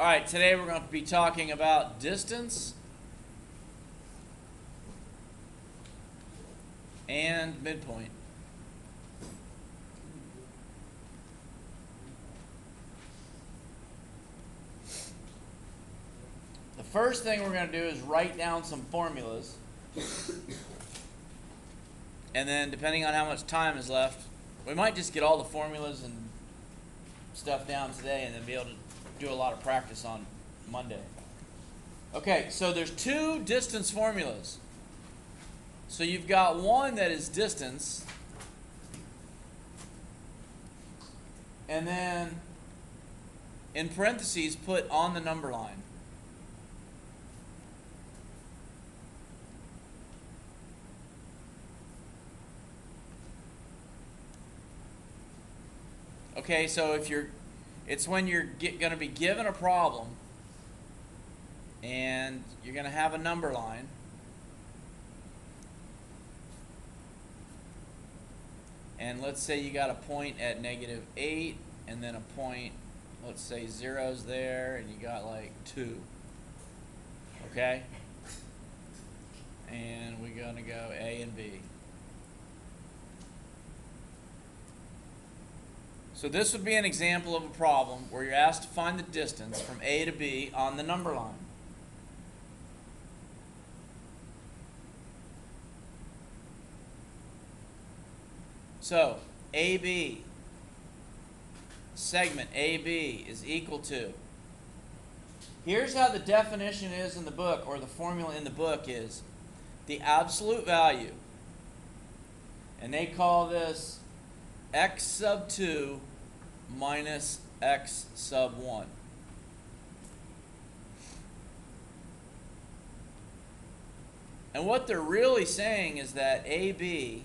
All right, today we're going to be talking about distance and midpoint. The first thing we're going to do is write down some formulas. And then depending on how much time is left, we might just get all the formulas and stuff down today and then be able to do a lot of practice on Monday. Okay, so there's two distance formulas. So you've got one that is distance, and then in parentheses put on the number line. Okay, so it's when you're going to be given a problem and you're going to have a number line. And let's say you got a point at -8 and then a point, let's say 0's there, and you got like 2. Okay? And we're going to go A and B. So this would be an example of a problem where you're asked to find the distance from A to B on the number line. So AB, segment AB is equal to, here's how the definition is in the book, or the formula in the book is the absolute value, and they call this x sub 2 minus x sub 1. And what they're really saying is that AB,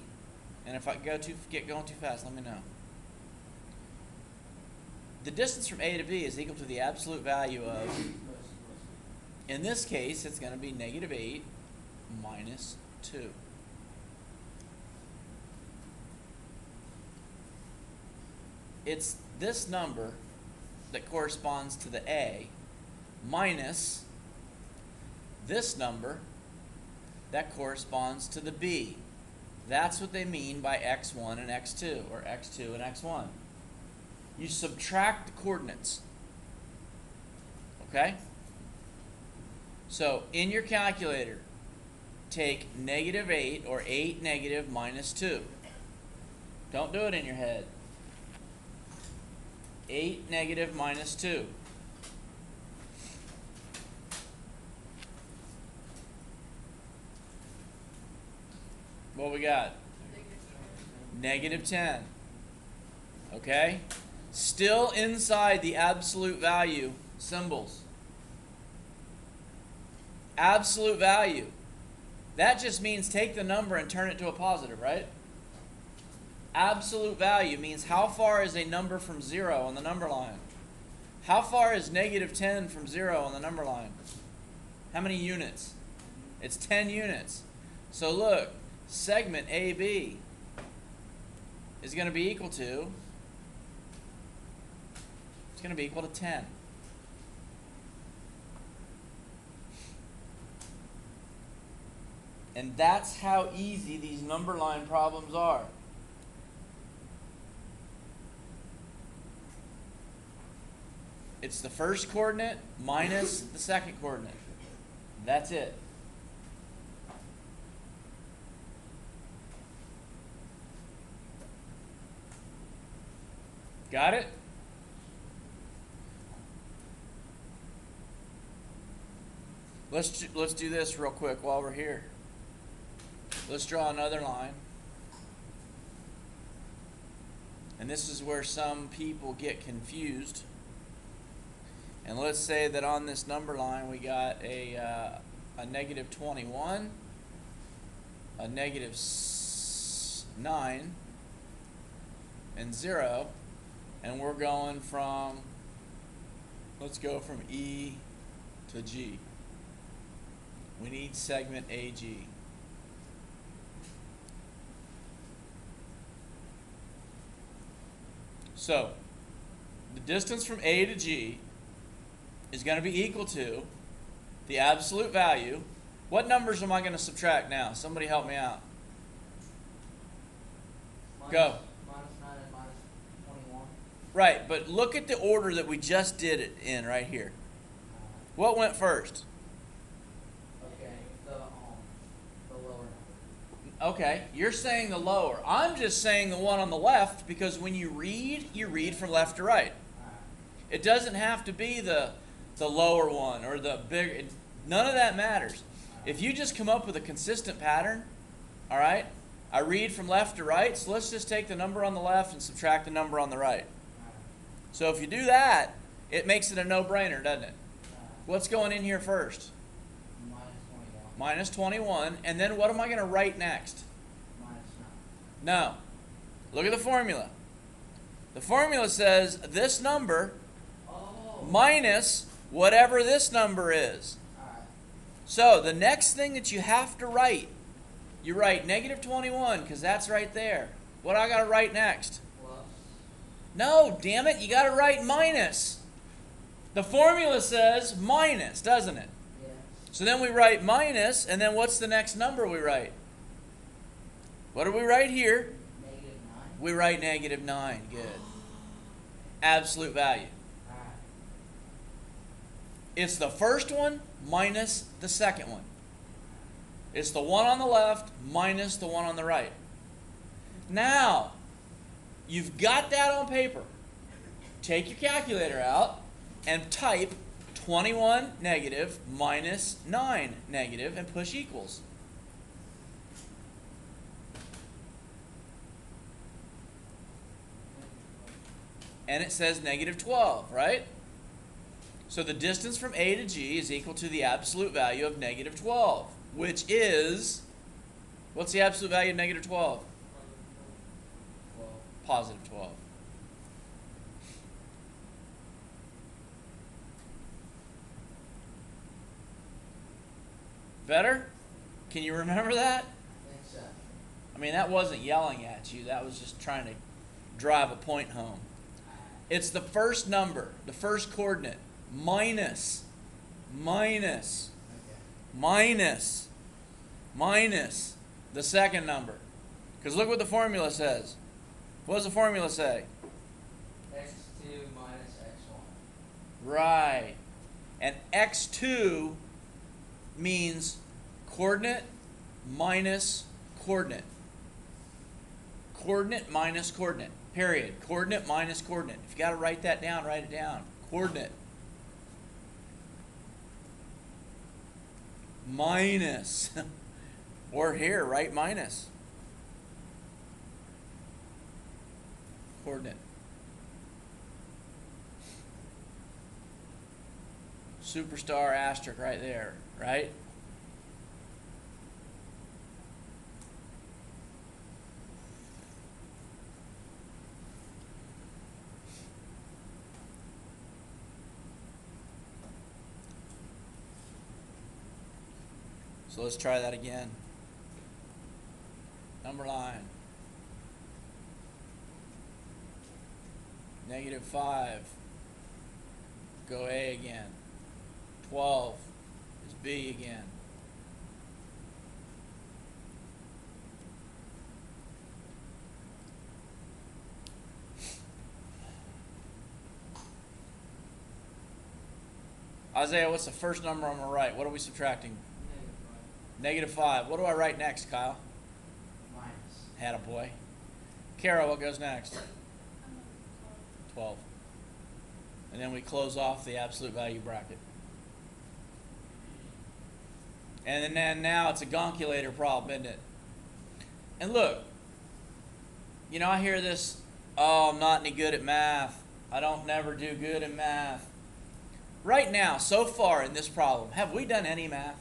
and if I get going too fast, let me know. The distance from A to B is equal to the absolute value of, in this case, it's going to be -8 minus 2. It's this number that corresponds to the A minus this number that corresponds to the B. That's what they mean by x1 and x2, or x2 and x1. You subtract the coordinates. Okay? So in your calculator, take -8, or 8 negative minus 2. Don't do it in your head. 8 negative minus 2. What we got? -10. Okay? Still inside the absolute value symbols. Absolute value. That just means take the number and turn it to a positive, right? Absolute value means how far is a number from 0 on the number line? How far is -10 from 0 on the number line? How many units? It's 10 units. So look, segment AB is going to be equal to, it's going to be equal to 10. And that's how easy these number line problems are. It's the first coordinate minus the second coordinate. That's it. Got it? Let's do this real quick while we're here. Let's draw another line. And this is where some people get confused. And let's say that on this number line we got a -21, a -9, and 0. And we're going from, let's go from E to G. We need segment AG. So, the distance from A to G is going to be equal to the absolute value. What numbers am I going to subtract now? Somebody help me out. Go. Minus 9 and minus 21. Right, but look at the order that we just did it in right here. What went first? Okay, the lower number. Okay, you're saying the lower. I'm just saying the one on the left because when you read from left to right. It doesn't have to be the lower one or the bigger. None of that matters. If you just come up with a consistent pattern, all right, I read from left to right, so let's just take the number on the left and subtract the number on the right. So if you do that, it makes it a no-brainer, doesn't it? What's going in here first? Minus 21. Minus 21. And then what am I going to write next? Minus 9. No. Look at the formula. The formula says this number minus whatever this number is. Alright. So the next thing that you have to write, you write negative 21 because that's right there. What do I got to write next? Plus. No, damn it, you got to write minus. The formula says minus, doesn't it? Yes. So then we write minus, and then what's the next number we write? What do we write here? Negative 9. We write negative 9. Good. Absolute value. Alright. It's the first one minus the second one. It's the one on the left minus the one on the right. Now, you've got that on paper. Take your calculator out and type 21 negative minus 9 negative and push equals. And it says negative 12, right? So the distance from A to G is equal to the absolute value of negative 12, which is, what's the absolute value of negative 12? Positive 12. Better? Can you remember that? I think so. I mean, that wasn't yelling at you. That was just trying to drive a point home. It's the first number, the first coordinate, minus, minus, minus, minus the second number. Because look what the formula says. What does the formula say? x2 minus x1. Right. And x2 means coordinate minus coordinate. Coordinate minus coordinate. Period. Coordinate minus coordinate. If you got to write that down, write it down. Coordinate minus. Or here, write minus. Coordinate. Superstar asterisk right there, right? So let's try that again. Number line. Negative 5. Go A again. 12 is B again. Isaiah, what's the first number on the right? What are we subtracting? Negative 5. Negative 5. What do I write next, Kyle? Minus. Attaboy. Kara, what goes next? 12. And then we close off the absolute value bracket. And then now it's a gonculator problem, isn't it? And look, you know, I hear this, oh, I'm not any good at math. I don't never do good in math. Right now, so far in this problem, have we done any math?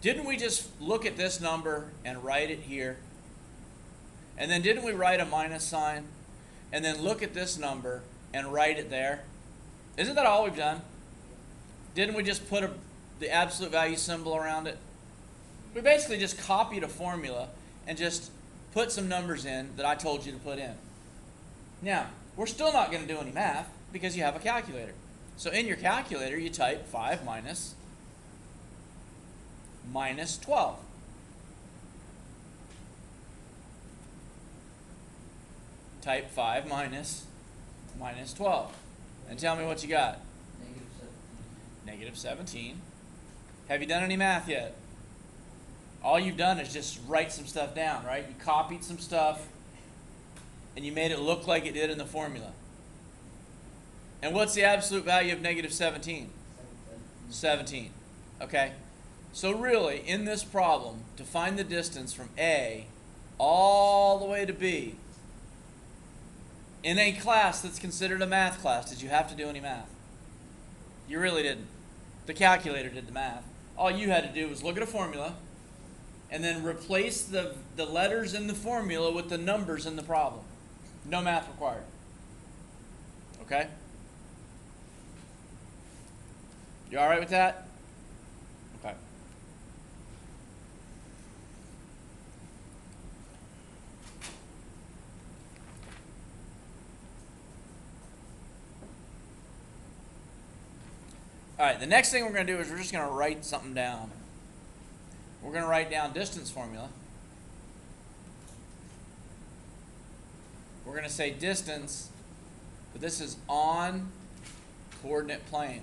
Didn't we just look at this number and write it here? And then didn't we write a minus sign? And then look at this number and write it there? Isn't that all we've done? Didn't we just put the absolute value symbol around it? We basically just copied a formula and just put some numbers in that I told you to put in. Now, we're still not going to do any math. because you have a calculator. So in your calculator, you type 5 minus 12. Type 5 minus 12. And tell me what you got. Negative 17. Negative 17. Have you done any math yet? All you've done is just write some stuff down, right? You copied some stuff, and you made it look like it did in the formula. And what's the absolute value of negative 17? 17. Okay? So really, in this problem, to find the distance from A all the way to B, in a class that's considered a math class, did you have to do any math? You really didn't. The calculator did the math. All you had to do was look at a formula and then replace the letters in the formula with the numbers in the problem. No math required. Okay? You all right with that? Okay. All right, the next thing we're going to do is we're just going to write something down. We're going to write down distance formula. We're going to say distance, but this is on coordinate plane.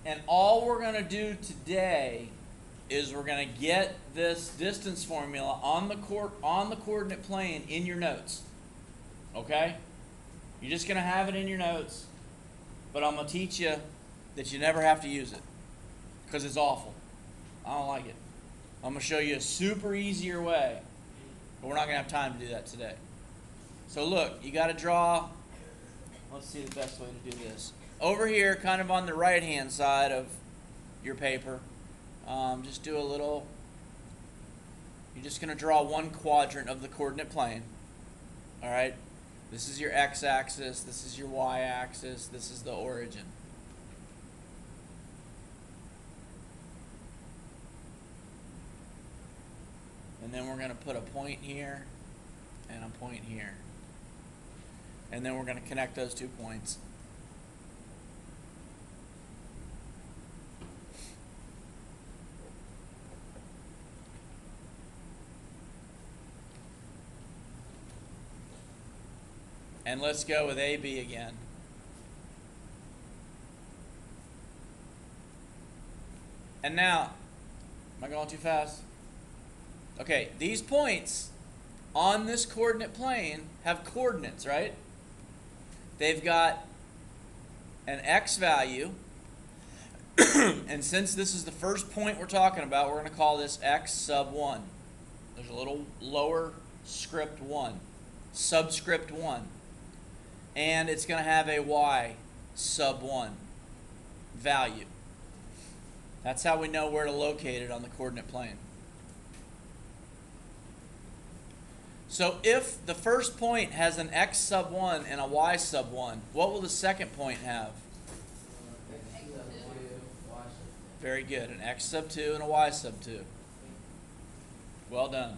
And all we're going to do today is we're going to get this distance formula on the coordinate plane in your notes. Okay? You're just going to have it in your notes, but I'm going to teach you that you never have to use it because it's awful. I don't like it. I'm going to show you a super easier way, but we're not going to have time to do that today. So look, you got to draw. Let's see the best way to do this. Over here, kind of on the right-hand side of your paper, just do a little, you're just going to draw one quadrant of the coordinate plane. All right? This is your x-axis, this is your y-axis, this is the origin. And then we're going to put a point here and a point here. And then we're going to connect those 2 points. And let's go with AB again. And now, am I going too fast? Okay, these points on this coordinate plane have coordinates, right? They've got an x value, and since this is the first point we're talking about, we're going to call this x sub 1. There's a little lower script 1, subscript 1. And it's going to have a y sub 1 value. That's how we know where to locate it on the coordinate plane. So if the first point has an x sub 1 and a y sub 1, what will the second point have? X sub 2, y sub 2. Very good. An x sub 2 and a y sub 2. Well done.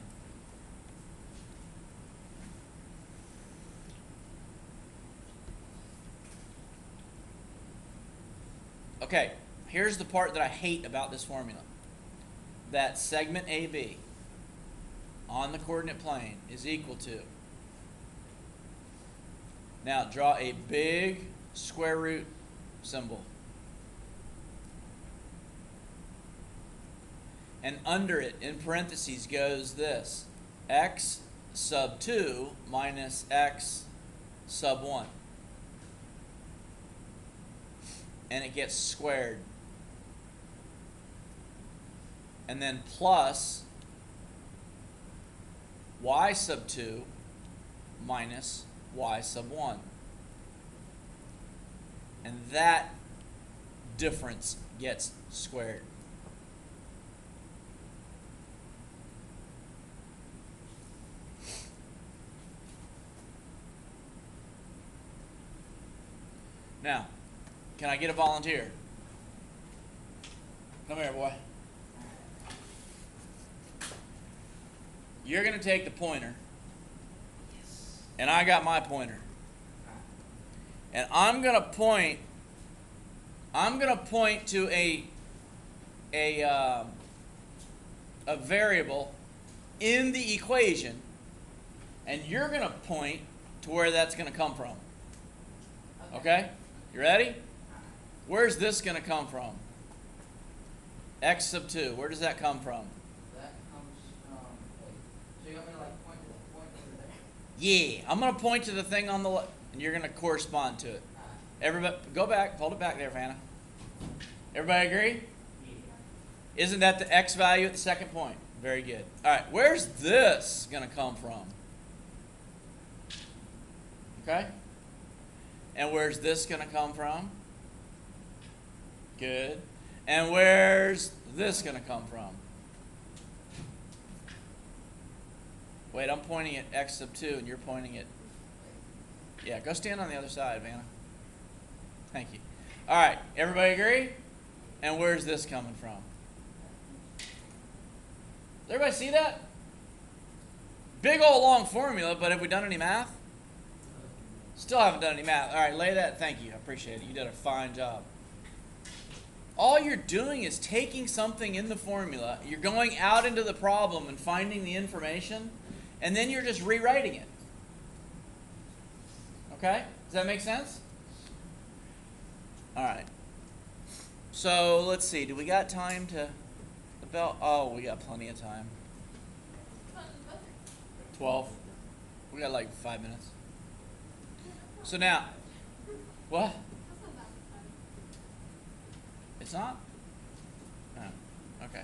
Okay, here's the part that I hate about this formula. That segment AB on the coordinate plane is equal to. Now draw a big square root symbol. And under it, in parentheses, goes this. X sub 2 minus x sub 1. And it gets squared. And then plus y sub 2 minus y sub 1. And that difference gets squared. Now, can I get a volunteer? Come here, boy. You're going to take the pointer. And I got my pointer. And I'm going to point to a variable in the equation, and you're going to point to where that's going to come from. Okay? You ready? Where's this going to come from? X sub 2. Where does that come from? That comes from, wait, so you want me to like point to there? Yeah. I'm going to point to the thing on the left, and you're going to correspond to it. Everybody, go back. Hold it back there, Vanna. Everybody agree? Yeah. Isn't that the X value at the second point? Very good. All right. Where's this going to come from? Okay? And where's this going to come from? Good. And where's this going to come from? Wait, I'm pointing at X sub 2 and you're pointing at... Yeah, go stand on the other side, Vanna. Thank you. All right, everybody agree? And where's this coming from? Does everybody see that? Big old long formula, but have we done any math? Still haven't done any math. All right, lay that. Thank you. I appreciate it. You did a fine job. All you're doing is taking something in the formula, you're going out into the problem and finding the information, and then you're just rewriting it. Okay? Does that make sense? All right. So let's see. Do we got time to the bell? Oh, we got plenty of time. 12. We got like 5 minutes. So now, what? It's not? Oh, okay.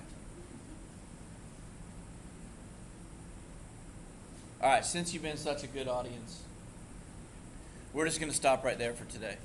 All right, since you've been such a good audience, we're just going to stop right there for today.